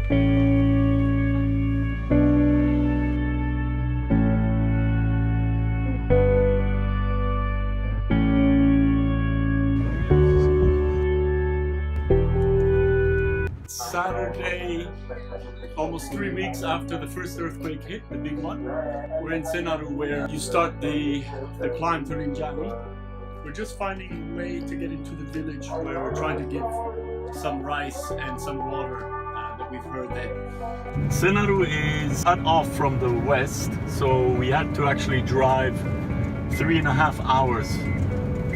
Saturday, almost 3 weeks after the first earthquake hit, the big one. We're in Senaru, where you start the climb to Rinjani. We're just finding a way to get into the village where we're trying to give some rice and some water that we've heard that. Senaru is cut off from the west, so we had to actually drive 3.5 hours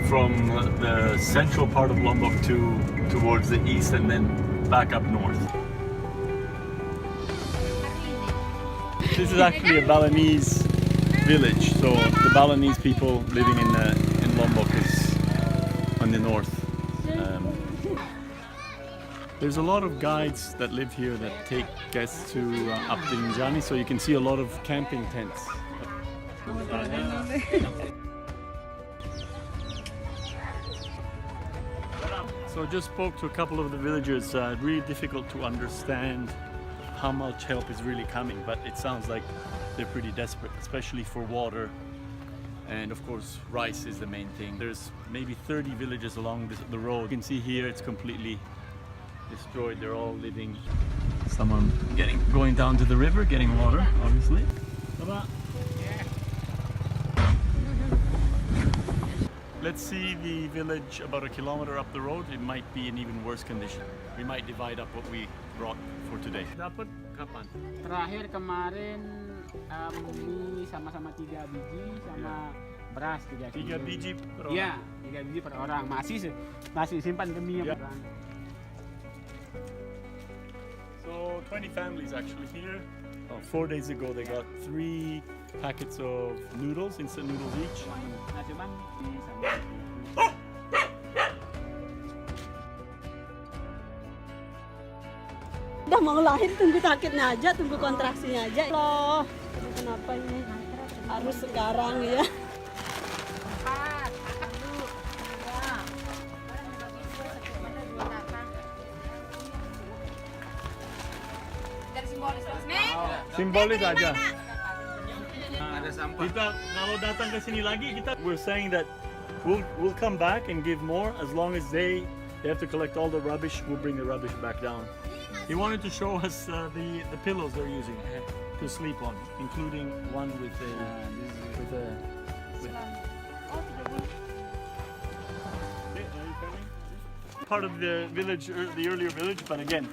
from the central part of Lombok towards the east and then back up north. This is actually a Balinese village, so the Balinese people living in Lombok is on the north. There's a lot of guides that live here that take guests to up the Rinjani, so you can see a lot of camping tents. So just spoke to a couple of the villagers. Really difficult to understand how much help is really coming, but it sounds like they're pretty desperate, especially for water. And of course, rice is the main thing. There's maybe 30 villages along the road. You can see here it's completely destroyed. They're all living. Someone going down to the river, getting water, obviously. Let's see the village about a kilometer up the road. It might be in even worse condition. We might divide up what we brought for today. Dapat kapan? Terakhir kemarin mie sama-sama 3 biji sama beras 3 kilo. 3 biji per orang? Iya, 3 biji per orang. Masih simpan ke mie per orang. So 20 families actually here. 4 days ago they got 3 packets of noodles, instant noodles each. Udah mau lahir tunggu sakitnya aja, tunggu kontraksinya aja. Loh, kenapa ini harus sekarang ya? Simbolis aja. Kita kalau datang ke sini lagi, we're saying that we'll come back and give more as long as they have to collect all the rubbish. We'll bring the rubbish back down. He wanted to show us the pillows they're using to sleep on, including one with a. Part of the village, the earlier village, but again,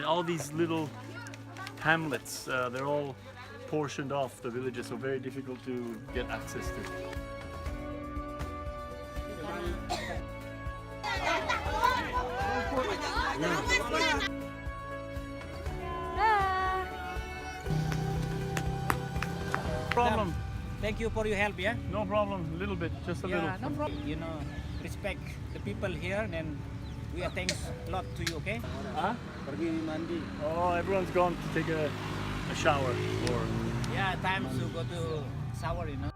all these little hamlets, they're all portioned off the villages, so very difficult to get access to. Problem. Thank you for your help, yeah? No problem, a little bit, just a little. No problem. You know, respect the people here, and we are thanks a lot to you, okay? Huh? Oh, everyone's gone to take a shower or... Yeah, time to go to shower, you know.